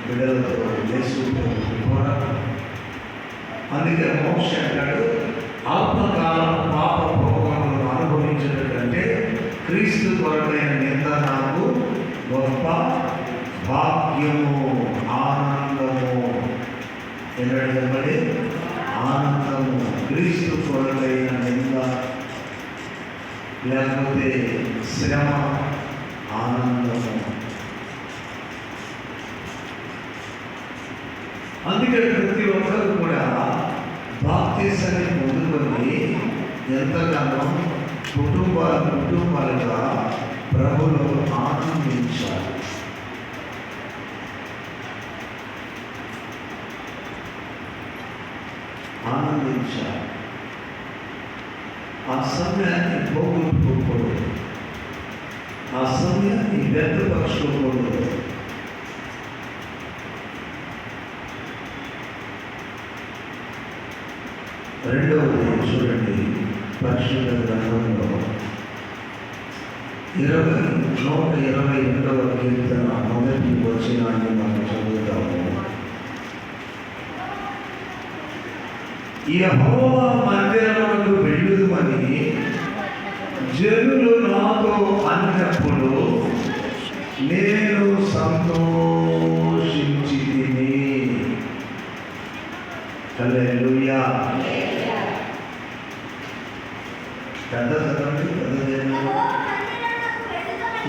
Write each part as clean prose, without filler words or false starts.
బిడ్డలతో యేసుతో కూడా. అందుకే మోక్ష అంటాడు, ఆత్మకాలం పాప భోగములను అనుభవించడం కంటే క్రీస్తు కొరకైన నింద నాకు గొప్ప భాగ్యము, ఆనందము. ఎన్నడబడి ఆనందము. క్రీస్తు కొరకైన నింద లేకపోతే శ్రమ, ఆనందము. అందుకే ప్రతి ఒక్కరు కూడా బాప్తిసాన్ని పొందుకొని ఎంతగానో కుటుంబాలుగా ప్రభువులో ఆనందించాలి. ఆ సమయాన్ని పోగొట్టుకోకూడదు, ఆ సమయాన్ని వ్యర్థపరచుకోకూడదు. రెండవది చూడండి, పరిశుద్ధ గ్రంథంలో 122వ కీర్తన మొదటి వచనాన్ని మనం చదువుతాము. యెహోవా మందిరమునకు వెళ్ళుదుమని జనులు నాతో అన్నప్పుడు నేను సంతోషించితిని. హల్లెలూయా.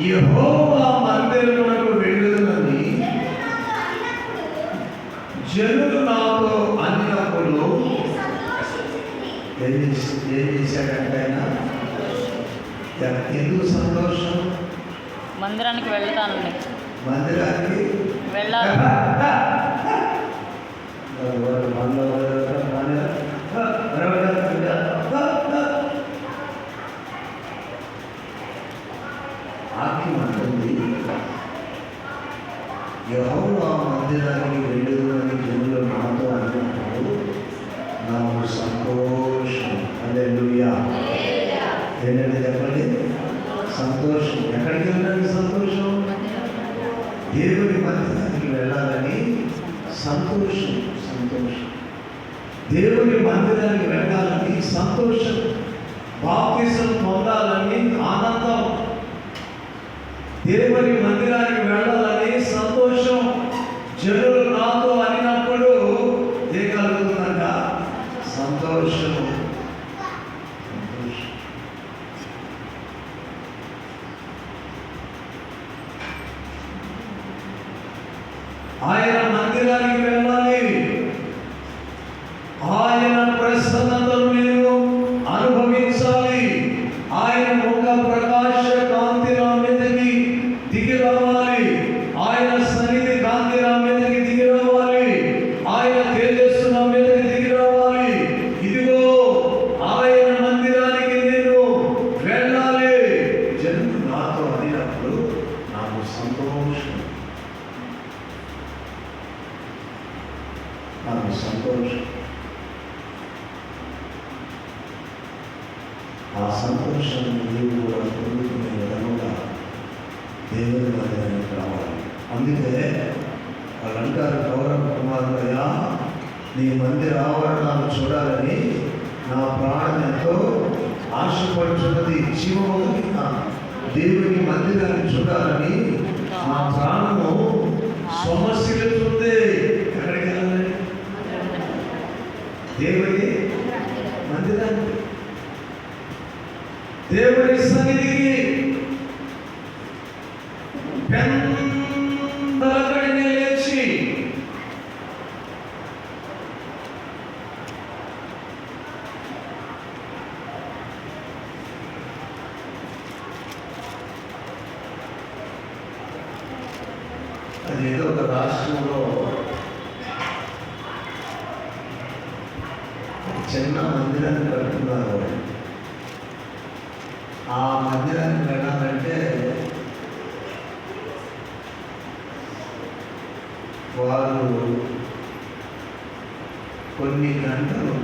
యెహోవా మందిరమునకు వెళ్ళుదుమని జనులు నాతో అన్నప్పుడు ఏం చేశాడంటే ఆయన, ఎందుకు సంతోషం? మందిరానికి వెళ్తానండి. మందిరానికి వెళ్ళాలి. వాక్యం అంటుంది, యెహోవా మందిరానికి వెళ్ళుదుమని జనులు నాతో అన్నప్పుడు నాకు సంతోషం. హల్లెలూయా. ఏంటంటే చెప్పండి, సంతోషం. ఎక్కడికి వెళ్ళడానికి సంతోషం? దేవుని మందిరానికి వెళ్ళాలని సంతోషం. దేవుని మందిరానికి వెళ్ళాలని సంతోషం. బాప్తిసం పొందాలని ఆనందం. దేవుని మందిరానికి వెళ్ళాలని సంతోషం. జనులు నాతో అనినప్పుడు ఏ కలుగుతుందంట? సంతోషం. ఆయన మందిరానికి వెళ్ళాలి. ఆయన ప్రసన్నతను నేను అనుభవించాలి. ఆయన ముఖ ప్రకాశ కాంతి నా మీదకి దిగి రావాలి. ఆయన సన్నిధి కాంతి నా మీదకి దిగి రావాలి. ఆయన తేజస్సు నా మీదకి దిగి రావాలి. ఇదిగో ఆయన మందిరానికి నేను వెళ్ళాలి. జనులు నాతో అడిగినప్పుడు నాకు సంతోషం. ఆ సంతోషాన్ని నీవు కూడా పొందుకునే విధంగా దేవుని మందిరానికి రావాలి. అందుకే వాళ్ళు అంటారు, గౌరవ కుమారుడయ్యా, నీ మందిర ఆవరణాలు చూడాలని నా ప్రాణం ఎంతో ఆశపడుతున్నది. జీవముగిన దేవుని మందిరాన్ని చూడాలని నా ప్రాణము సొమశిలుతుంది. ఎక్కడికి వెళ్ళాలి? దేవుని మందిరానికి, దేవుని సన్నిధికి. పెందలకడిని లేచి అదేదో ఒక రాష్ట్రంలో చిన్న మందిరాన్ని కడుతున్నారు. ఆ మందిరానికి వెళ్ళాలంటే వారు కొన్ని గంటలు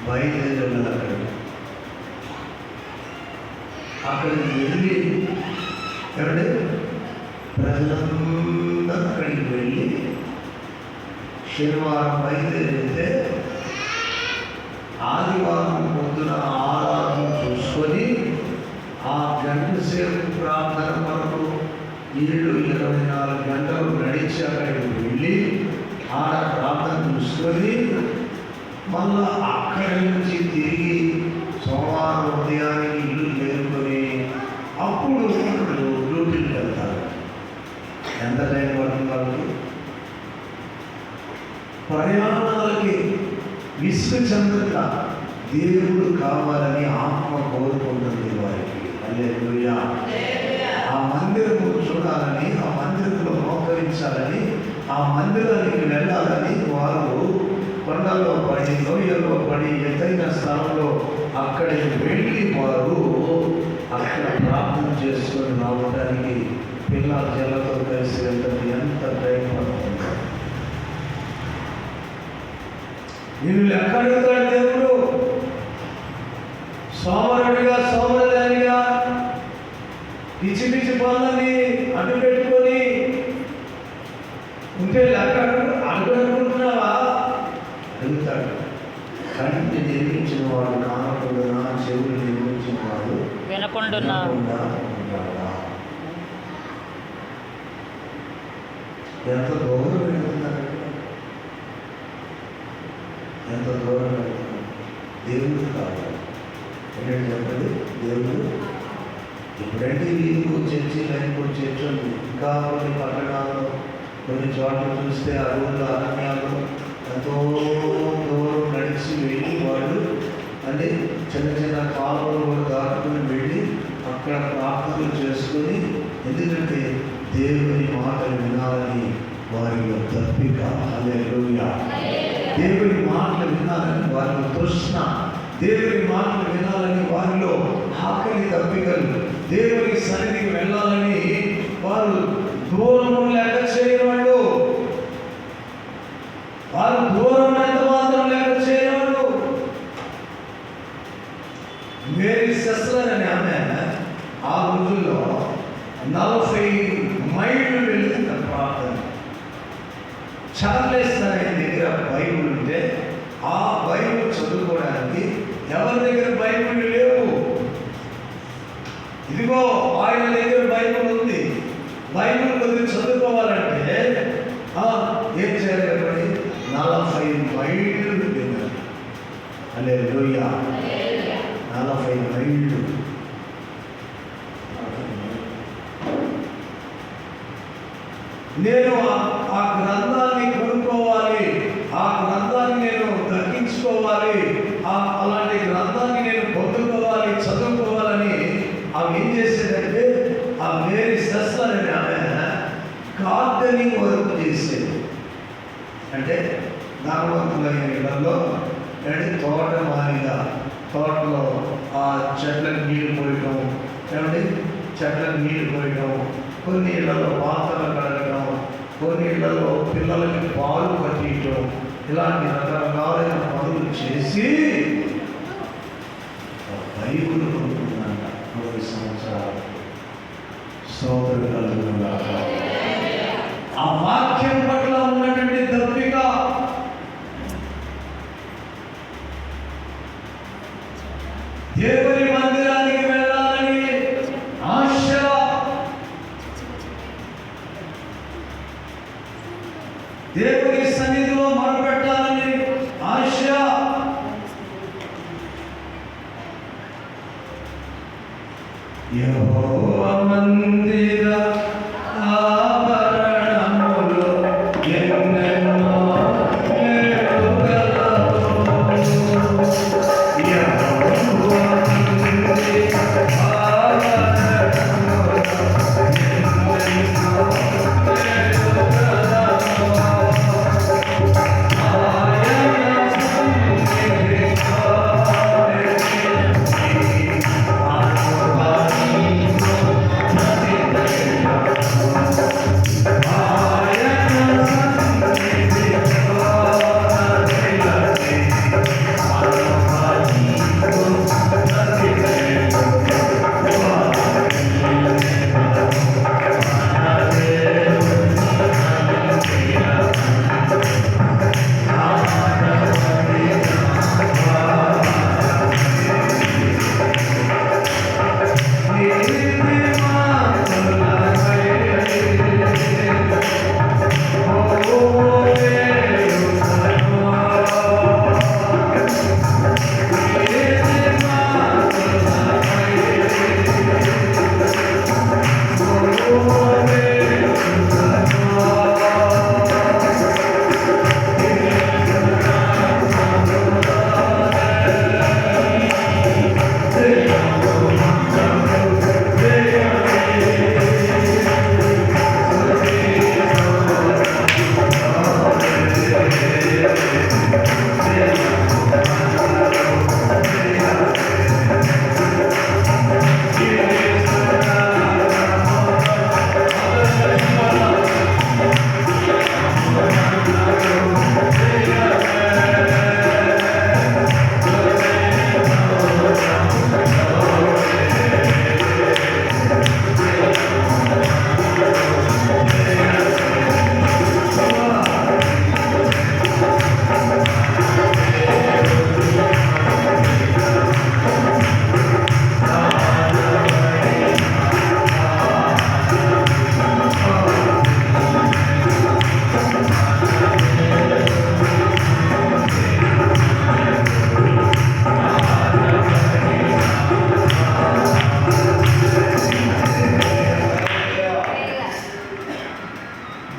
బయలుదేరి వెళ్ళాలి. అక్కడికి వెళ్ళి ఎవడే ప్రజలందరూ అక్కడికి వెళ్ళి శనివారం బయలుదేరితే ఆదివారం పొద్దున ఆరాధన చూసుకొని ఆ గంట సేపు ప్రార్థన కొరకు 24 గంటలు నడిచి అక్కడికి వెళ్ళి ఆడ ప్రార్థన చూసుకొని మళ్ళా అక్కడి నుంచి తిరిగి సోమవారం ఉదయానికి ఇల్లు చేరుకొని అప్పుడు డ్యూటీకి వెళ్తారు. ఎంత టైం పడుతుంది వాళ్ళకి? ప్రయాణాలకి విసుగు చెందక దేవుడు కావాలని ఆత్మ కోరుకుంటుంది వారికి. హల్లెలూయా. ఆ మందిరము చూడాలని, ఆ మందిరంలో మోకరించాలని, ఆ మందిరానికి వెళ్ళాలని వారు కొండల్లో పడి, లోయల్లో పడి, ఎత్తైన స్థలంలో అక్కడికి వెళ్ళి వారు అక్కడ ప్రార్థన చేసుకొని రావడానికి పిల్లల జల్లతో కలిసి వెళ్తుంది. ఎంత టైం పడుతుంది? నేను ఎక్కడుతాడు దేవుడు? సోమరుడిగా, సోమరదానిగా పిచ్చి పిచ్చి పనులని అడ్డు పెట్టుకొని ఉంటే అడుగుతున్నావా? అడుగుతాడు. కంటి నిర్మించిన వాడు కానకుండా, చెవులు నిర్మించిన వాడు వినకుండా ఉంటాడా? ఎంత దూరం వెళ్తున్నారంటే, ఎంత దూరం వెళ్తున్నారు? దేవుడు కావాలి. ఏంటంటే చెప్పండి, దేవుడు. ఇప్పుడంటే వీధికి చర్చి, లైన్కి చర్చి ఉంది. ఇంకా కొన్ని పట్టణాల్లో కొన్ని చోట్ల చూస్తే అడవులు, అరణ్యాలు ఎంతో దూరం నడిచి వెళ్ళి వాళ్ళు అంటే చిన్న చిన్న కాలువలు దాటుకుని వెళ్ళి అక్కడ ప్రార్థనలు చేసుకొని, ఎందుకంటే దేవుని మాటలు వినాలని వారిలో తప్పిక. హల్లెలూయా. దేవుని మాటలు వినాలని వారిలో తృష్ణ, దేవుని మాటలు వినాలని వారిలో ఆకలి తప్పికలు, దేవుని సన్నిధికి వెళ్ళాలని వారు దూరం లెక్క చేయవాళ్ళు, వారు దూరం ఎంత మాత్రం లెక్క చేయవాళ్ళు. మేరీ సిస్టర్ అనే ఆమె ఆ రోజుల్లో 40 మైళ్ళు వెళ్ళింది ప్రార్థన. చార్లెస్ అనే దగ్గర బైబుల్ ఉంటే ఆ బైబుల్ చదువుకోవడానికి ఎవరి దగ్గర బైబుల్ లేవు. ఇదిగో ఆయన దగ్గర బైబుల్ ఉంది. బైబుల్ కొద్దిగా చదువుకోవాలంటే ఏం చేయాలి? 40 మైళ్ళు వెళ్ళాలి. హల్లెలూయా. 40 మైళ్ళు. నేను ఆ గ్రంథాన్ని కొనుక్కోవాలి, ఆ గ్రంథాన్ని నేను దక్కించుకోవాలి, అలాంటి గ్రంథాన్ని నేను పొందుకోవాలి, చదువుకోవాలని ఆమె ఏం చేసేదంటే, ఆ మేరీ సిస్టర్ అనే ఆమె గార్డెనింగ్ వర్క్ చేసేది. అంటే ధనవంతులైన ఇళ్లలో తోట మారిగా తోటలో ఆ చెట్లకు నీళ్ళు పోయటం, ఏమంటే చెట్లకు నీళ్ళు పోయటం, కొన్ని ఇళ్లలో పాత్రలు కడగటం, కొన్ని ఇళ్లలో పిల్లలకి పాలు పట్టించడం, ఇలాంటి రకరకాలైన పనులు చేసి బైబుల్ కొనుక్కున్నాక 10 సంవత్సరాలు. సోదరులు కలుగుతున్నాక ఆ వాక్యం పట్ల ఉన్నటువంటి దప్పిక, దేవుని మందిరానికి వెళ్ళాలని ఆశ, దేవుని సన్నిధిలో మొరపెట్టాలని ఆశ. యెహోవా మందిర ఆభరణములో ఎన్నెన్నో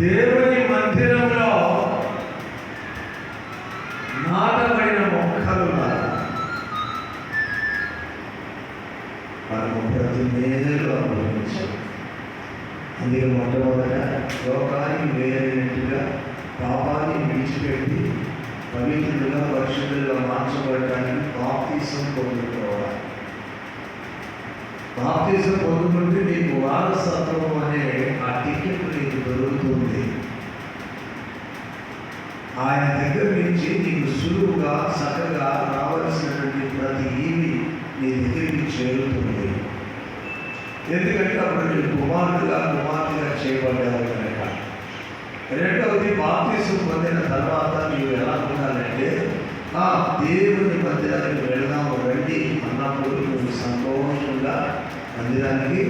దేవుని మందిరంలో నాటబడిన మొక్కలు మనము ప్రతి మేలు అనుభవించాం. అందుకే మొట్టమొదట లోకానికి వేరైనట్టుగా పాపాన్ని విడిచిపెట్టి పవిత్రులుగా పరిశుద్ధులుగా మార్చబడటానికి బాప్తిసం పొందుకోవాలి. బాప్తిసం పొందుకుంటే నీకు వారసత్వం అనే ఆ టికెట్ నీకు దొరుకుతుంది. ఆయన దగ్గర నుంచి నీకు సులువుగా చక్కగా రావాల్సినటువంటి ప్రతి ఈవి నీ దగ్గరికి చేరుతుంది. ఎందుకంటే అప్పుడు నీ కుమార్తెగా చేయబడ్డావు కనుక. రెండవది బాప్తిసం పొందిన తర్వాత నీవు ఎలా ఉండాలంటే దేవుని మందిరానికి వెళదాము రండి అన్నప్పుడు నువ్వు సంతోషంగా మందిరానికి